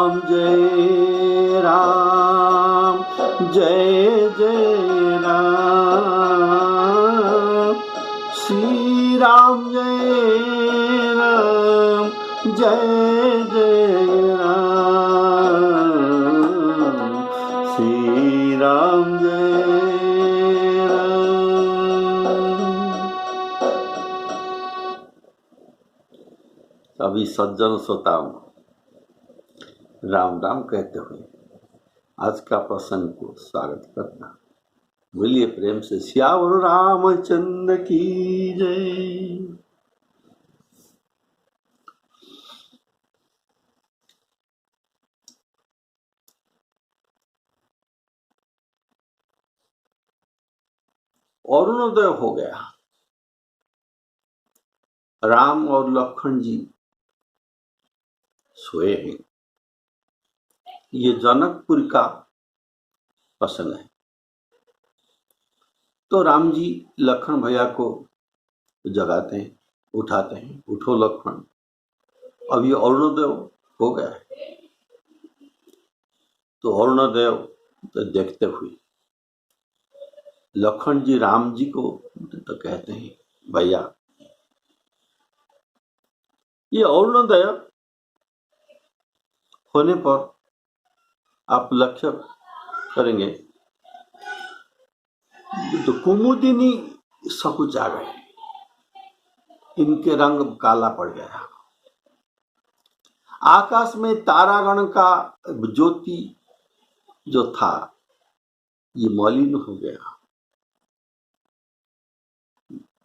राम जय जय राम, श्री राम जय राम जय जय राम, श्री राम जय राम। सभी सज्जन श्रोताओं राम राम कहते हुए आज का प्रसंग को स्वागत करना। बोलिए प्रेम से सियावर रामचंद्र की जय। अरुणोदय हो गया। राम और लक्ष्मण जी सोए हैं। ये जनकपुर का प्रसंग है। तो राम जी लक्ष्मण भैया को जगाते हैं, उठाते हैं, उठो लक्ष्मण, अब ये अरुणोदय हो गया है। तो अरुणोदय देखते हुए लक्ष्मण जी राम जी को तो कहते हैं, भैया ये अरुणोदय होने पर आप लक्ष्य करेंगे तो कुमुदिनी सकुचा गए, इनके रंग काला पड़ गया। आकाश में तारागण का ज्योति जो था ये मलिन हो गया।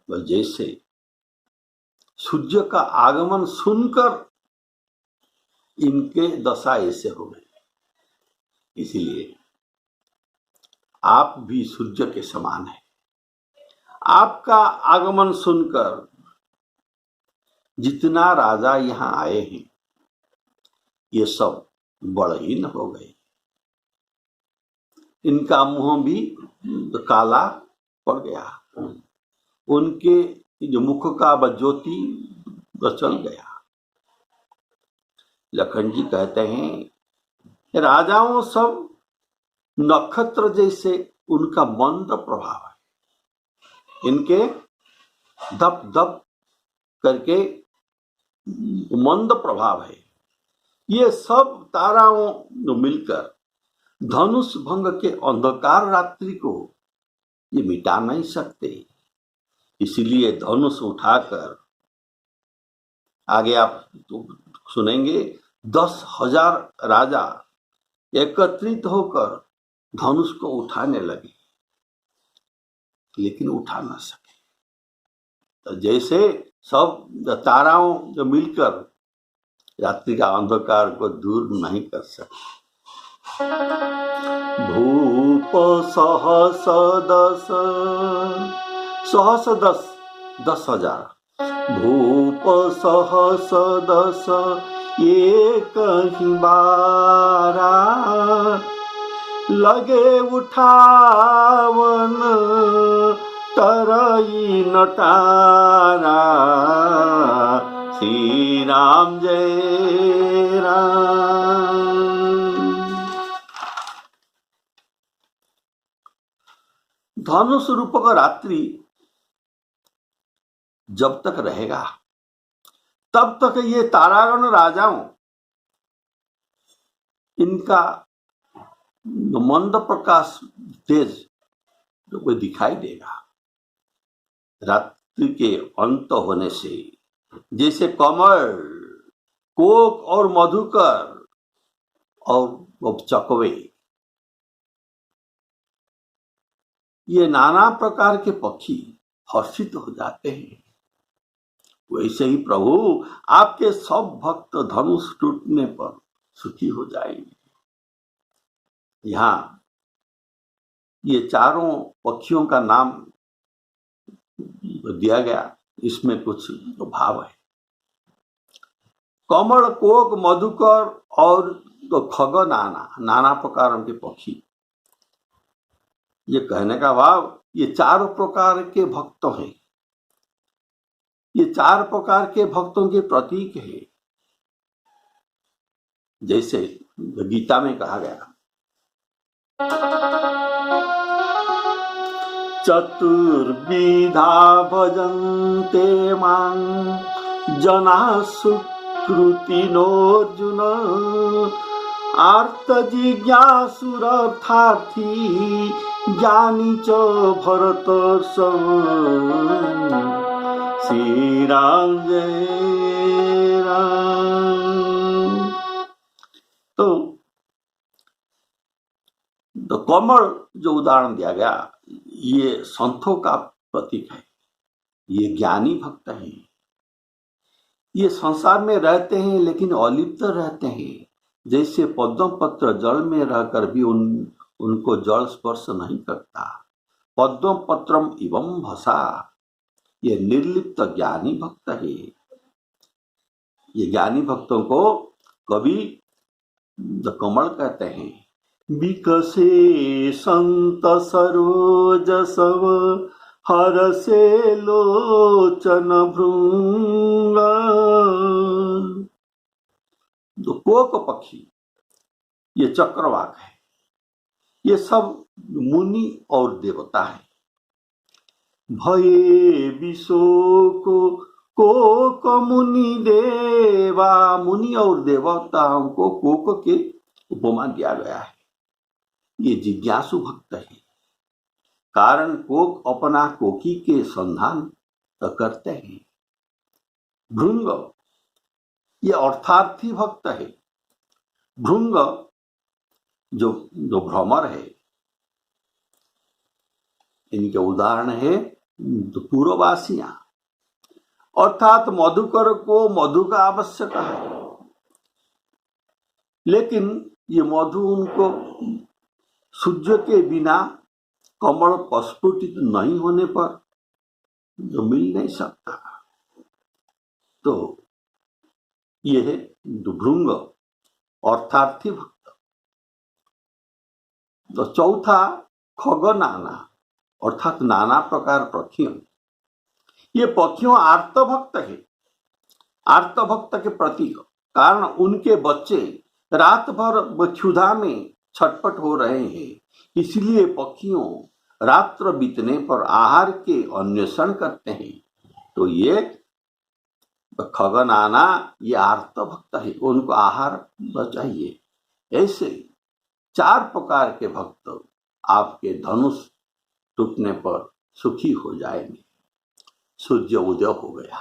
जैसे सूर्य का आगमन सुनकर इनके दशा ऐसे हो गई। इसीलिए आप भी सूर्य के समान हैं। आपका आगमन सुनकर जितना राजा यहां आए हैं ये सब बड़हीन हो गए। इनका मुंह भी काला पड़ गया, उनके जो मुख का ज्योति चल गया। लखन जी कहते हैं राजाओं सब नक्षत्र जैसे उनका मंद प्रभाव है, इनके दप दप करके मंद प्रभाव है। ये सब ताराओं मिलकर धनुष भंग के अंधकार रात्रि को ये मिटा नहीं सकते। इसीलिए धनुष उठाकर आगे आप तो सुनेंगे 10,000 राजा एकत्रित होकर धनुष को उठाने लगे, लेकिन उठा ना सके। तो जैसे सब ताराओं जो मिलकर रात्रि का अंधकार को दूर नहीं कर सके। भूप सहस 10,000 भूप सहस 10 एक ही बारा, लगे उठावन तरई नटारा, श्री राम जय राम। धनुष रूपक रात्रि जब तक रहेगा तब तक ये तारागण राजाओं इनका मंद प्रकाश तेज तो दिखाई देगा। रात्रि के अंत होने से जैसे कमल, कोक और मधुकर और चकवे ये नाना प्रकार के पक्षी हर्षित हो जाते हैं, वैसे ही प्रभु आपके सब भक्त धनुष टूटने पर सुखी हो जाएंगे। यहाँ ये चारों पक्षियों का नाम दिया गया, इसमें कुछ भाव है। कमल, कोक, मधुकर और तो खग नाना प्रकार के पक्षी। ये कहने का भाव ये 4 प्रकार के भक्त हैं, ये 4 प्रकार के भक्तों के प्रतीक है। जैसे गीता में कहा गया, चतुर्विधा भजन्ते मां जनाः सुकृतिनोऽर्जुन आर्तजिज्ञासुरर्थार्थी ज्ञानी च भरतर्षभ। श्री राम जय राम। तो कमल जो उदाहरण दिया गया, ये संतों का प्रतीक है, ये ज्ञानी भक्त हैं, ये संसार में रहते हैं लेकिन अलिप्त रहते हैं। जैसे पद्म पत्र जल में रहकर भी उनको जल स्पर्श नहीं करता, पद्म पत्रम इवं भसा, ये निर्लिप्त ज्ञानी भक्त है। ये ज्ञानी भक्तों को कवि कमल कहते हैं। विकसे संत सरोज सव हरसे लोचन भृंग। जो कोक पक्षी, ये चक्रवाक है, ये सब मुनि और देवता है। भये विशोक कोक मुनि देवा, मुनि और देवताओं को कोक के उपमा दिया गया है। ये जिज्ञासु भक्त है, कारण कोक अपना कोकी के संधान करते हैं। भृंग, ये अर्थार्थी भक्त है। भृंग जो भ्रमर है, इनके उदाहरण है पूर्ववासियां, अर्थात मधुकर को मधु का आवश्यक है, लेकिन ये मधु उनको सूर्य के बिना कमल प्रस्फुटित नहीं होने पर जो मिल नहीं सकता। तो ये है भृंग, अर्थार्थी भक्त। तो चौथा खगनाना, अर्थात नाना प्रकार पक्षियों। ये पक्षियों आर्त भक्त है, आर्त भक्त के प्रतीक, कारण उनके बच्चे रात भर क्षुधा में छटपट हो रहे हैं, इसलिए पक्षियों रात्र बीतने पर आहार के अन्वेषण करते हैं। तो ये खगनाना, ये आर्त भक्त है, उनको आहार चाहिए। ऐसे 4 प्रकार के भक्त आपके धनुष टूटने पर सुखी हो जाएंगे। सूर्य उदय हो गया,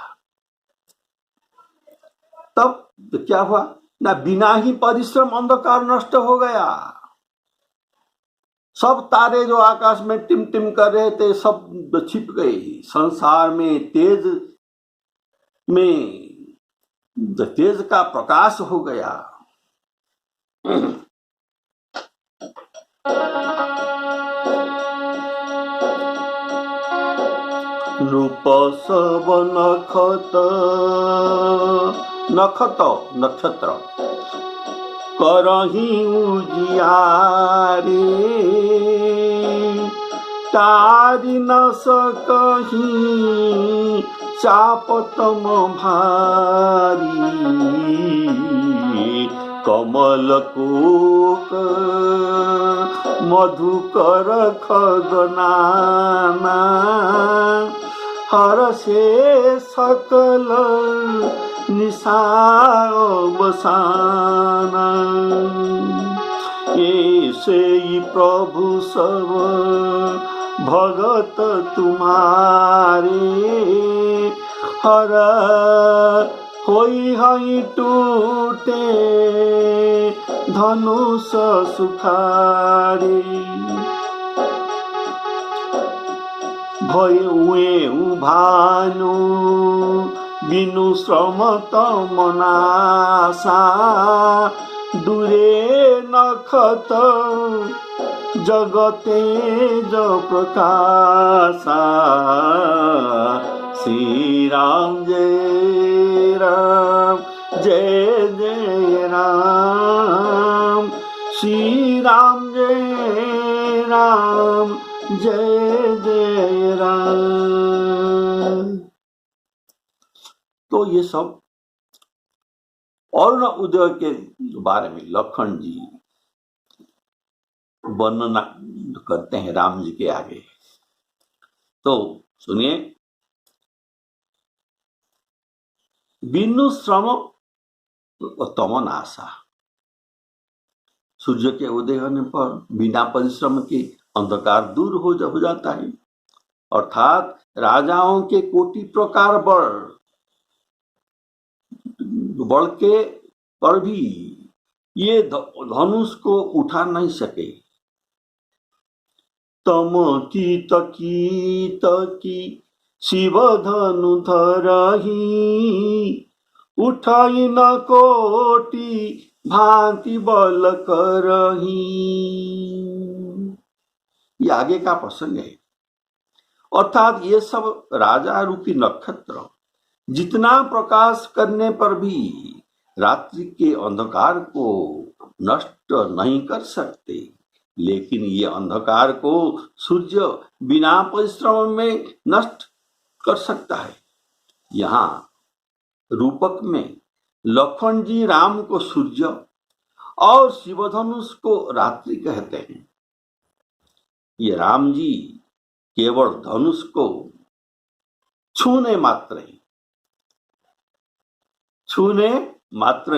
तब तो क्या हुआ ना, बिना ही परिश्रम अंधकार नष्ट हो गया। सब तारे जो आकाश में टिमटिम कर रहे थे सब छिप गए। संसार में तेज का प्रकाश हो गया। नृप सब नखत नक्षत्र करही उजियारे, तारि न सकही चापतम भारी। कमल कोक मधुकर खगनाना, हरसे सकल निशा अवसाना। ऐसे ही प्रभु सब भगत तुम्हारे, हर होई हई टूटे धनुष सुखारे। भयुए भानु बिनु श्रम तमनासा, दूरे नखत जगते ज प्रकाशा। श्री राम जय राम, जय जय राम। श्री राम जय राम, जय जय राम। तो ये सब अरुण उदय के बारे में लखन जी वर्णना करते हैं राम जी के आगे। तो सुनिए, बिनु श्रम तम नाशा, सूर्य के उदय होने पर बिना परिश्रम के अंधकार दूर हो जाता है। अर्थात राजाओं के कोटि प्रकार बल के पर भी ये धनुष को उठा नहीं सके। तम की शिव धनु धरही, उठाई न कोटि भांति बल करही। ये आगे का प्रसंग है। अर्थात ये सब राजा रूपी नक्षत्र जितना प्रकाश करने पर भी रात्रि के अंधकार को नष्ट नहीं कर सकते, लेकिन ये अंधकार को सूर्य बिना परिश्रम में नष्ट कर सकता है। यहाँ रूपक में लखन जी राम को सूर्य और शिवधनुष को रात्रि कहते हैं। ये राम जी केवल धनुष को छूने मात्र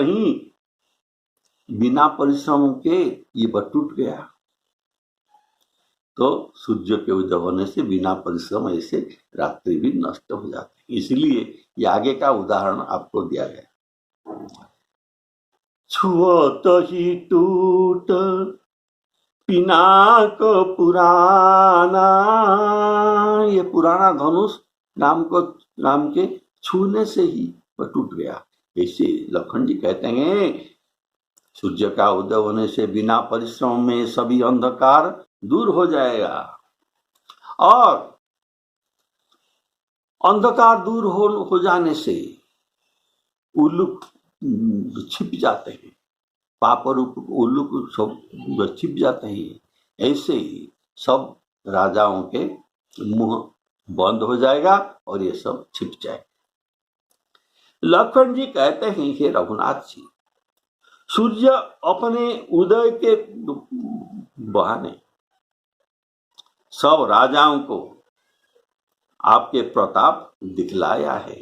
ही बिना परिश्रम के ये टूट गया। तो सूर्य के उदय होने से बिना परिश्रम ऐसे रात्रि भी नष्ट हो जाती है। इसलिए ये आगे का उदाहरण आपको दिया गया। छुअत ही टूट पिनाक पुराना, ये पुराना धनुष नाम के छूने से ही वह टूट गया। ऐसे लखन जी कहते हैं सूर्य का उदय होने से बिना परिश्रम में सभी अंधकार दूर हो जाएगा, और अंधकार दूर हो जाने से उल्लूक छिप जाते हैं, पाप रूप उल्लूक सब छिप जाते हैं। ऐसे ही सब राजाओं के मुंह बंद हो जाएगा और ये सब छिप जाएगा। लखन जी कहते हैं, हे रघुनाथ जी, सूर्य अपने उदय के बहाने सब राजाओं को आपके प्रताप दिखलाया है।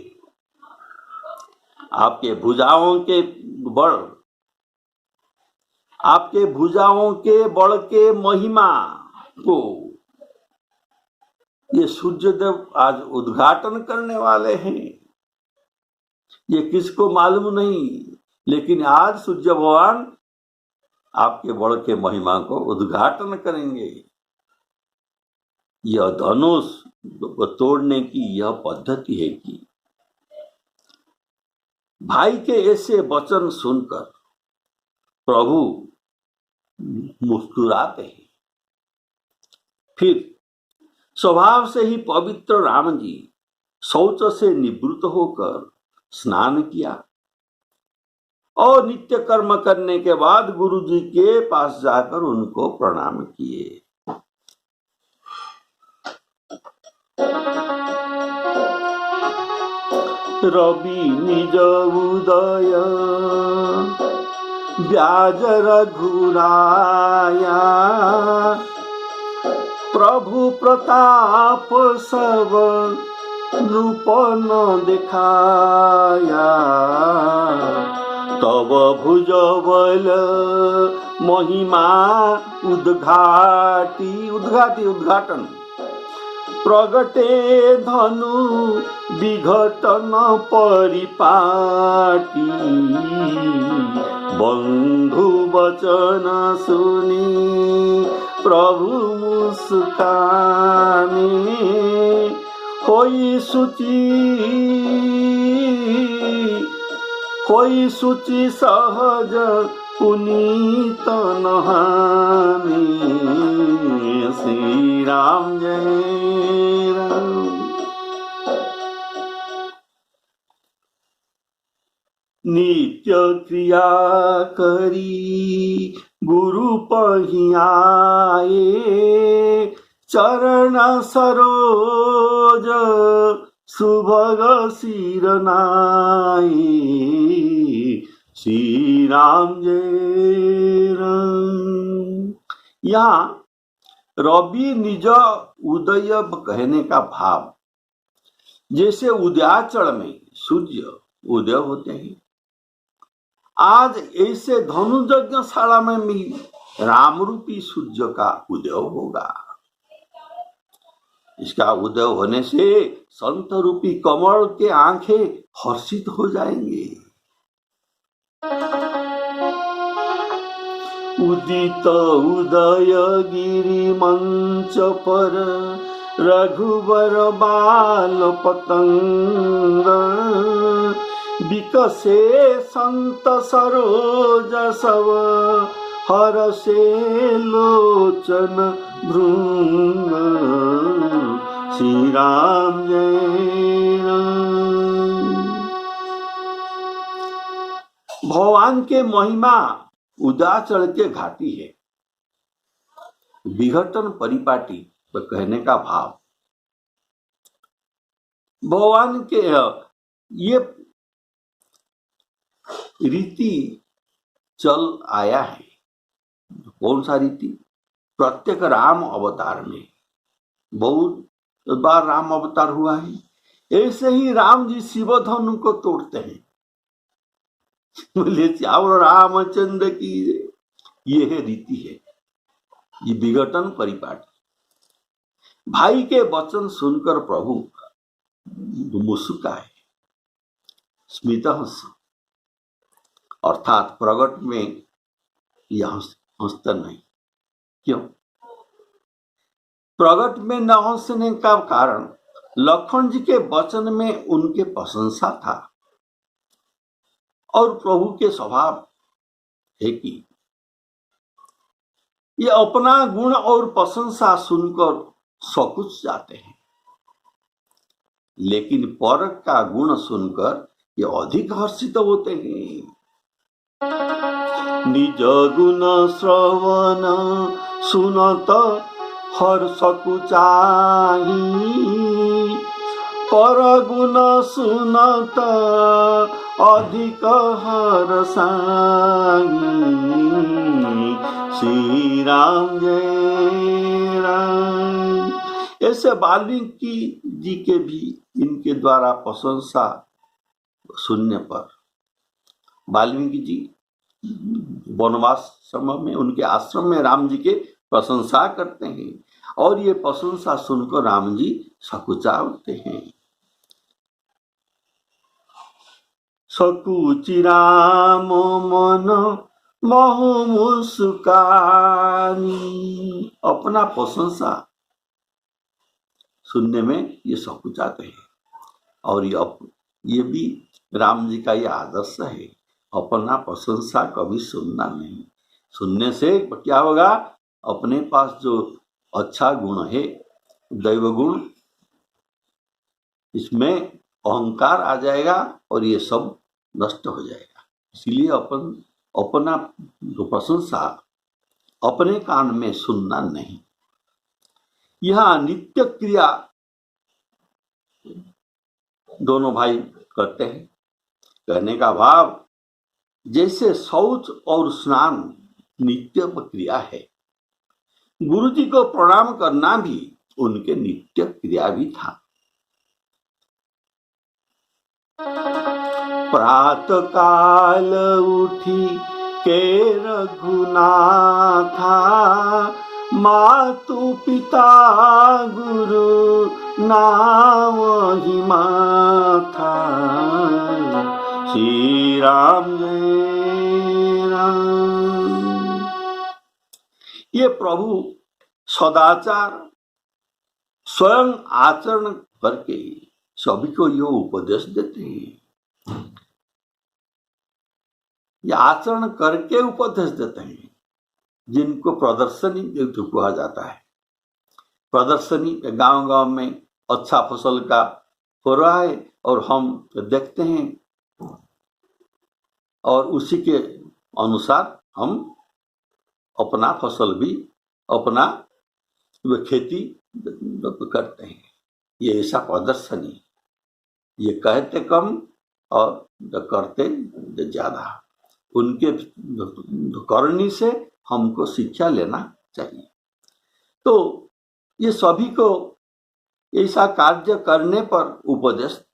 आपके भुजाओं के बल के महिमा को ये सूर्यदेव आज उद्घाटन करने वाले हैं। ये किसको मालूम नहीं, लेकिन आज सूर्य भगवान आपके बल के महिमा को उद्घाटन करेंगे। यह धनुष तोड़ने की यह पद्धति है कि भाई के ऐसे वचन सुनकर प्रभु मुस्कुराते हैं। फिर स्वभाव से ही पवित्र राम जी शौच से निवृत्त होकर स्नान किया और नित्य कर्म करने के बाद गुरु जी के पास जाकर उनको प्रणाम किए। रवि निज उदय ब्याज रघुराया, प्रभु प्रताप सब रूप न दिखाया। तब भुज बल महिमा उद्घाटन प्रगटे धनु विघटन परिपाटी। बंधु वचन सुनी प्रभु मुस्काने, होई सुचि सहज पुनीत नहाने। श्री राम जय राम। नित्य क्रिया करी गुरु पहियाए, चरण सरोज सुभग सिरनाई। श्री राम जय राम। यहाँ रवि निज उदय कहने का भाव, जैसे उदयाचल में सूर्य उदय होते हैं, आज ऐसे धनु यज्ञशाला में भी राम रूपी सूर्य का उदय होगा। इसका उदय होने से संत रूपी कमल के आंखें हर्षित हो जाएंगे। उदित उदय गिरि मंच पर रघुवर बाल पतंग, विकसे संत सरोज सव हरसे लोचन भृंग। श्री राम जय राम। भगवान के महिमा उदाचल के घाटी है। विघटन परिपाटी कहने का भाव, भगवान के ये रीति चल आया है। कौन सा रीति? प्रत्येक राम अवतार में बहुत बार राम अवतार हुआ है। ऐसे ही राम जी शिवधनु को तोड़ते हैं, बोले चावल रामचंद्र की। ये है रीति है, ये विघटन परिपाटी। भाई के वचन सुनकर प्रभु मुस्कुराए, स्मित हंस, अर्थात प्रगट में यह हंसता नहीं। क्यों? प्रगट में न हंसने का कारण लखन जी के वचन में उनके प्रशंसा था, और प्रभु के स्वभाव है कि ये अपना गुण और प्रशंसा सुनकर सकुच जाते हैं, लेकिन पर का गुण सुनकर ये अधिक हर्षित होते हैं। निज गुण श्रवण सुनत हर्ष कुचाही, पर गुण सुनत अधिक हर्षाही। श्री राम जय राम। ऐसे वाल्मीकि जी के भी इनके द्वारा प्रशंसा सुनने पर, वाल्मीकि जी वनवास समय में उनके आश्रम में राम जी के प्रशंसा करते हैं, और ये प्रशंसा सुनकर राम जी सकुचा उठते हैं। सकुचि राम मन महु मुस्कानी, अपना प्रशंसा सुनने में ये सकुचाते हैं। और ये भी राम जी का ये आदर्श है, अपना प्रशंसा कभी सुनना नहीं। सुनने से क्या होगा? अपने पास जो अच्छा गुण है, दैव गुण, इसमें अहंकार आ जाएगा और ये सब नष्ट हो जाएगा। इसलिए अपना जो प्रशंसा अपने कान में सुनना नहीं। यह नित्य क्रिया दोनों भाई करते हैं। कहने का भाव, जैसे शौच और स्नान नित्य क्रिया है, गुरु जी को प्रणाम करना भी उनके नित्य क्रिया भी था। प्रातः काल उठी के रघुनाथा, मातु पिता गुरु नाम ही माथा। श्री राम जय राम। ये प्रभु सदाचार स्वयं आचरण करके सभी को ये उपदेश देते हैं। ये आचरण करके उपदेश देते हैं, जिनको प्रदर्शनी कहा जाता है। प्रदर्शनी गांव गांव में अच्छा फसल का हो रहा है और हम देखते हैं, और उसी के अनुसार हम अपना फसल भी अपना खेती करते हैं। ये ऐसा प्रदर्शनी, ये कहते कम और करते ज्यादा। उनके करनी से हमको शिक्षा लेना चाहिए। तो ये सभी को ऐसा कार्य करने पर उपदेश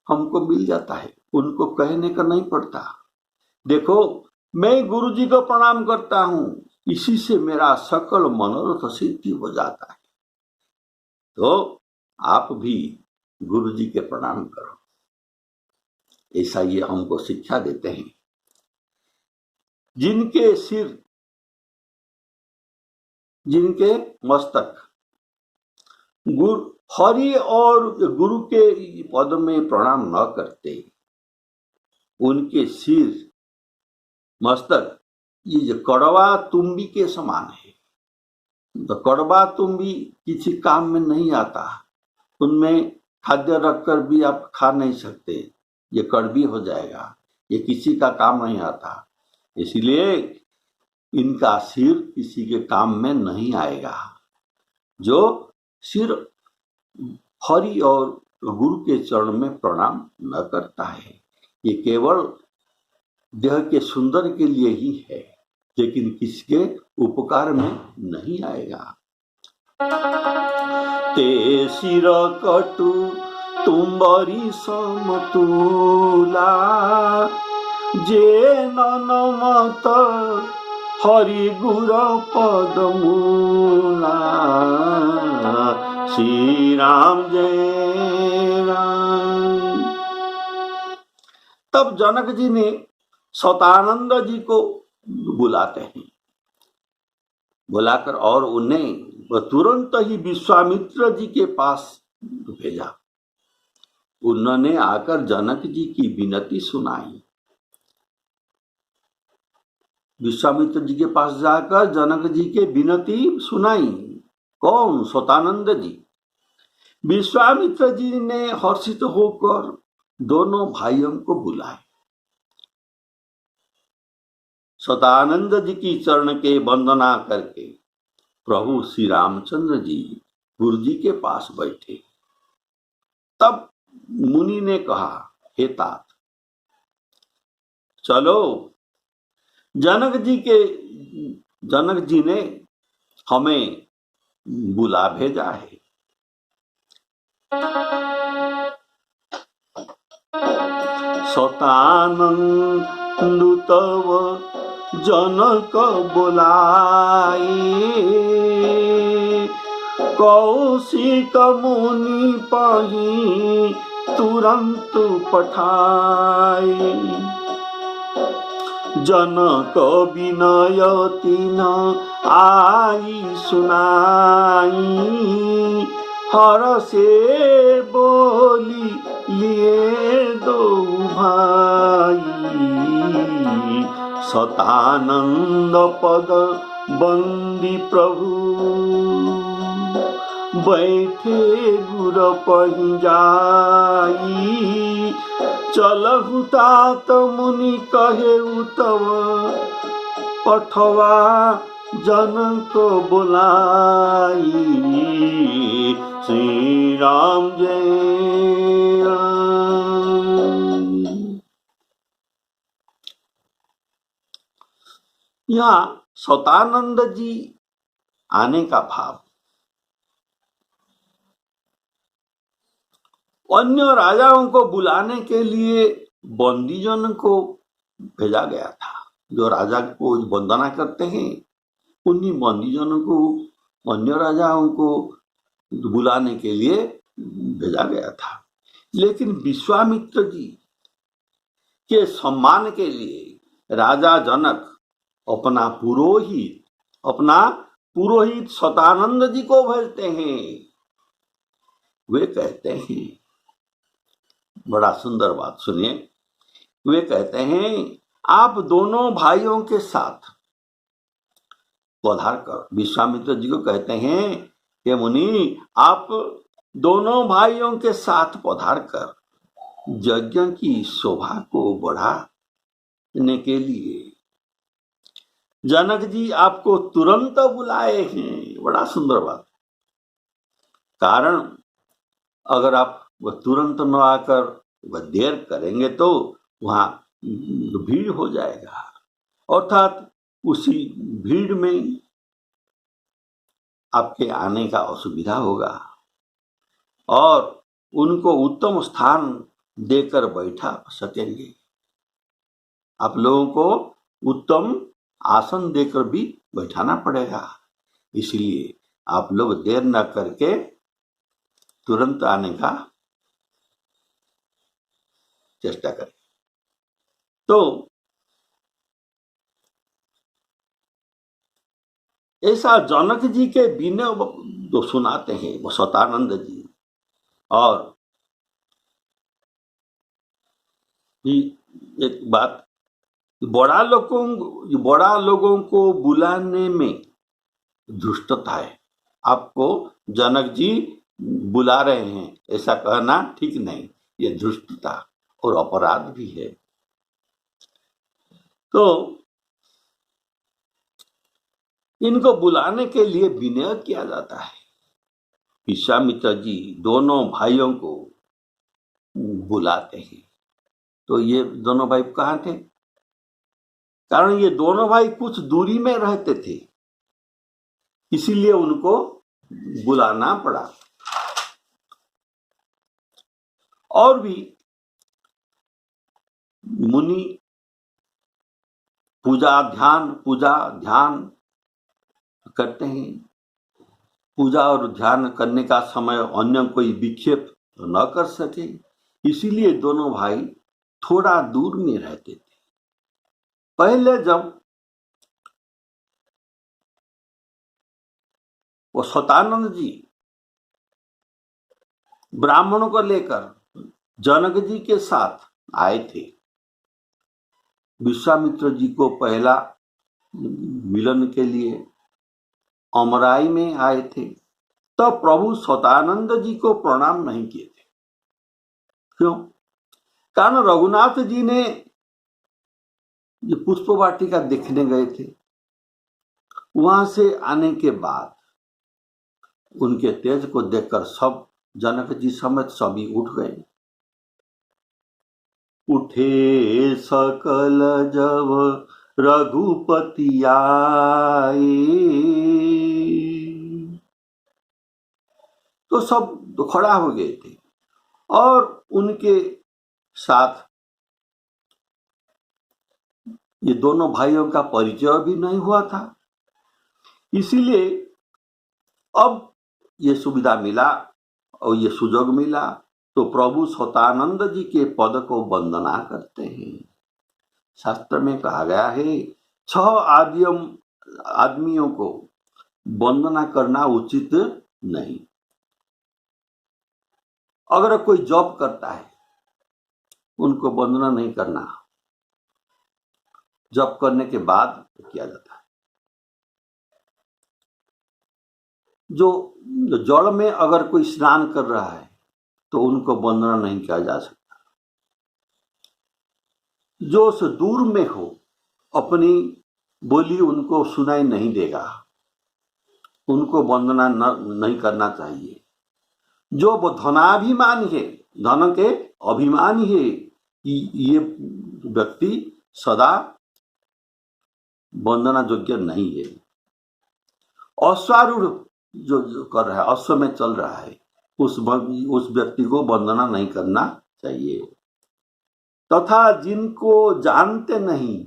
हमको मिल जाता है, उनको कहने का नहीं पड़ता। देखो, मैं गुरु जी को प्रणाम करता हूं, इसी से मेरा सकल मनोरथ सिद्धि हो जाता है। तो आप भी गुरु जी के प्रणाम करो, ऐसा ये हमको शिक्षा देते हैं। जिनके सिर, जिनके मस्तक गुरु हरि और गुरु के पद में प्रणाम न करते, उनके सिर मस्तक ये जो कड़वा तुम्बी के समान है। तो कड़वा तुम्बी किसी काम में नहीं आता, उनमें खाद्य रखकर भी आप खा नहीं सकते, ये कड़वी हो जाएगा, ये किसी का काम नहीं आता। इसलिए इनका सिर किसी के काम में नहीं आएगा। जो सिर हरि और गुरु के चरण में प्रणाम न करता है, ये केवल देह के सुंदर के लिए ही है, लेकिन किसके उपकार में नहीं आएगा। ते सिर कटु तुम्बरी समतुला, जे नमत हरि गुर पदमूला। श्री राम जय राम। तब जनक जी ने सतानंद जी को बुलाते हैं, बुलाकर और उन्हें तुरंत ही विश्वामित्र जी के पास भेजा। उन्होंने आकर जनक जी की विनती सुनाई। विश्वामित्र जी के पास जाकर जनक जी के विनती सुनाई। कौन? सतानंद जी। विश्वामित्र जी ने हर्षित होकर दोनों भाइयों को बुलाए। सतानंद जी की चरण के वंदना करके प्रभु श्री रामचंद्र जी गुरु जी के पास बैठे। तब मुनि ने कहा, हे तात, चलो, जनक जी ने हमें बुला भेजा है। सतानंद तव जनक बोलाए, कौशिक मुनि पही तुरंत पठाए। जनक विनय तीन आई सुनाई, हर से बोली लिए दो भाई। सतानंद पद बंदी प्रभु, बैठे गुर पही जाई। चलहु तात मुनि कहे तव, पठवा जनक बुलाई। श्री राम जय राम। यहाँ सतानंद जी आने का भाव अन्य राजाओं को बुलाने के लिए बंदीजन को भेजा गया था। जो राजा को वंदना करते हैं, उन्हीं बंदीजनों को अन्य राजाओं को बुलाने के लिए भेजा गया था। लेकिन विश्वामित्र जी के सम्मान के लिए राजा जनक अपना पुरोहित सतानंद जी को भेजते हैं। वे कहते हैं, बड़ा सुंदर बात सुनिए, वे कहते हैं, आप दोनों भाइयों के साथ पधार कर। विश्वामित्र जी को कहते हैं कि मुनि, आप दोनों भाइयों के साथ पधार कर यज्ञ की शोभा को बढ़ाने के लिए जनक जी आपको तुरंत बुलाए हैं। बड़ा सुंदर बात। कारण अगर आप वह तुरंत न आकर वह देर करेंगे तो वहां भीड़ हो जाएगा, अर्थात उसी भीड़ में आपके आने का असुविधा होगा और उनको उत्तम स्थान देकर बैठा सकेंगे। आप लोगों को उत्तम आसन देकर भी बैठाना पड़ेगा, इसलिए आप लोग देर न करके तुरंत आने का चेष्टा करें। तो ऐसा जनक जी के विनय जो सुनाते हैं वो सतानंद जी, और एक बात, बड़ा लोगों को बुलाने में धृष्टता है। आपको जनक जी बुला रहे हैं ऐसा कहना ठीक नहीं, ये धृष्टता और अपराध भी है। तो इनको बुलाने के लिए विनय किया जाता है। विश्वामित्र जी दोनों भाइयों को बुलाते हैं। तो ये दोनों भाई कहाँ थे? कारण ये दोनों भाई कुछ दूरी में रहते थे, इसीलिए उनको बुलाना पड़ा। और भी मुनि पूजा ध्यान करते हैं। पूजा और ध्यान करने का समय अन्य कोई विक्षेप न कर सके, इसीलिए दोनों भाई थोड़ा दूर में रहते थे। पहले जब वो सतानंद जी ब्राह्मणों को लेकर जनक जी के साथ आए थे, विश्वामित्र जी को पहला मिलन के लिए अमराई में आए थे, तब प्रभु सतानंद जी को प्रणाम नहीं किए थे। क्यों? कारण रघुनाथ जी ने ये पुष्प वाटिका देखने गए थे, वहां से आने के बाद उनके तेज को देखकर सब जनक जी समेत सभी उठ गए। उठे सकल जब रघुपति आए, तो सब खड़ा हो गए थे और उनके साथ ये दोनों भाइयों का परिचय भी नहीं हुआ था। इसीलिए अब ये सुविधा मिला और ये सुजोग मिला तो प्रभु सतानंद जी के पद को वंदना करते हैं। शास्त्र में कहा गया है 6 आदमियों को वंदना करना उचित नहीं। अगर कोई जॉब करता है उनको वंदना नहीं करना, जॉब करने के बाद किया जाता है। जो जड़ में अगर कोई स्नान कर रहा है तो उनको वंदना नहीं किया जा सकता। जो उस दूर में हो अपनी बोली उनको सुनाई नहीं देगा, उनको वंदना नहीं करना चाहिए। जो वो धनाभिमानी है, धन के अभिमानी है, ये व्यक्ति सदा वंदना योग्य नहीं है। अश्वारूढ़ जो कर रहा है, अश्व में चल रहा है, उस व्यक्ति को वंदना नहीं करना चाहिए। तथा जिनको जानते नहीं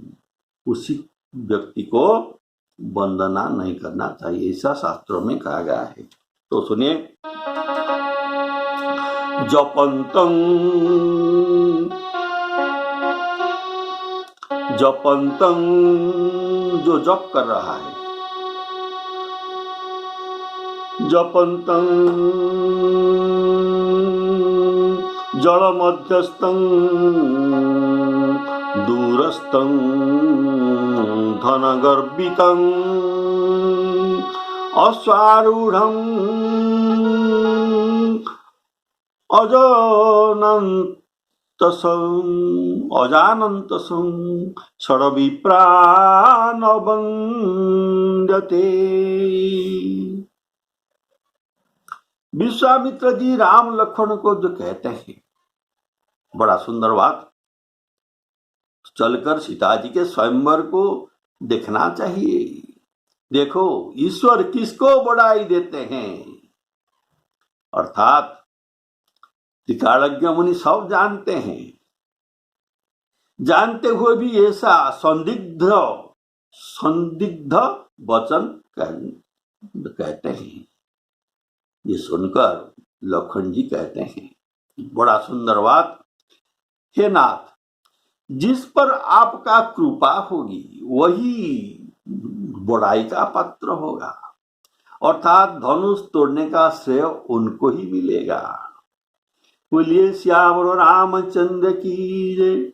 उसी व्यक्ति को वंदना नहीं करना चाहिए, ऐसा शास्त्रों में कहा गया है। तो सुनिए, जपंतं जो जप कर रहा है, जपंतं जल मध्यस्थं दूरस्थं धनगर्भितं अश्वारूढ़ं अजानन्तसं षड्विप्रानवन्द्यते। विश्वामित्र जी राम लक्ष्मण को जो कहते हैं, बड़ा सुंदर बात चलकर सीता जी के स्वयंवर को देखना चाहिए। देखो ईश्वर किसको बड़ाई देते हैं, अर्थात त्रिकालज्ञ मुनि सब जानते हैं, जानते हुए भी ऐसा संदिग्ध संदिग्ध वचन कहते हैं। ये सुनकर लखन जी कहते हैं, बड़ा सुंदर बात, हे नाथ, जिस पर आपका कृपा होगी वही बड़ाई का पात्र होगा, अर्थात धनुष तोड़ने का श्रेय उनको ही मिलेगा। बोलिए श्याम रामचंद्र की जय।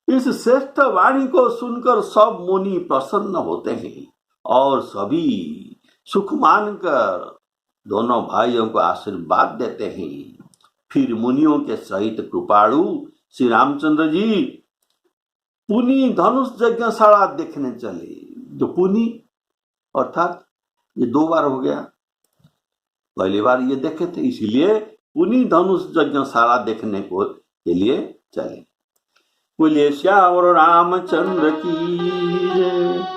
इस श्रेष्ठ वाणी को सुनकर सब मुनि प्रसन्न होते हैं और सभी सुख मानकर दोनों भाइयों को आशीर्वाद देते हैं। फिर मुनियों के सहित कृपाणु श्री रामचंद्र जी पुनी धनुष यज्ञशाला देखने चले। जो पुनी अर्थात ये 2 बार हो गया, पहली बार ये देखे थे, इसीलिए पुनी धनुष यज्ञशाला देखने को के लिए चले। बोलिए श्याम रामचंद्र की जय।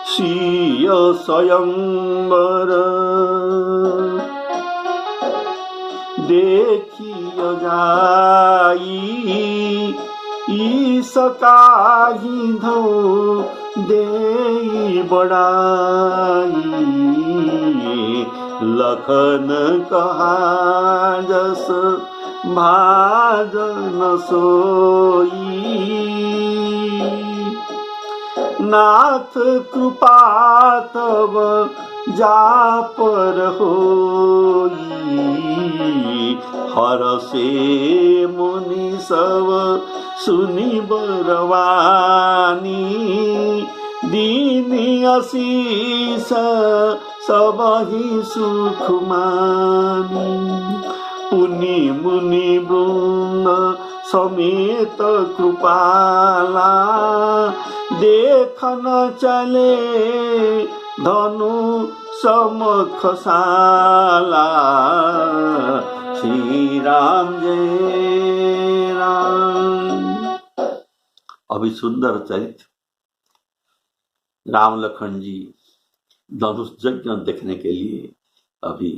सिय स्वयंवर देखियो जाई, ईस काही धो दे बड़ाई। लखन कहा जस भाजन सोई, नाथ कृपा तब जा पर होई। हर से मुनि सब सुनी बरवानी, दीनी आशीष सब ही सुख मानी। पुनि मुनि वृंद समेत कृपाला, देखन चले धनु समख साला। श्री राम जय राम। अभी सुंदर चरित्र राम लखन जी धनुष यज्ञ देखने के लिए अभी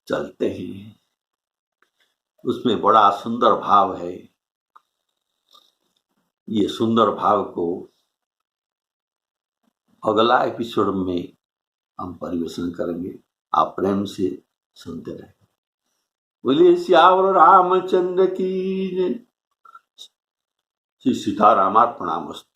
चलते हैं। उसमें बड़ा सुंदर भाव है। ये सुंदर भाव को अगला एपिसोड में हम परिवेशन करेंगे। आप प्रेम से सुनते रहें। बोलिए श्याम रामचंद्र की जय। श्री सीतारामार्पणामस्तु।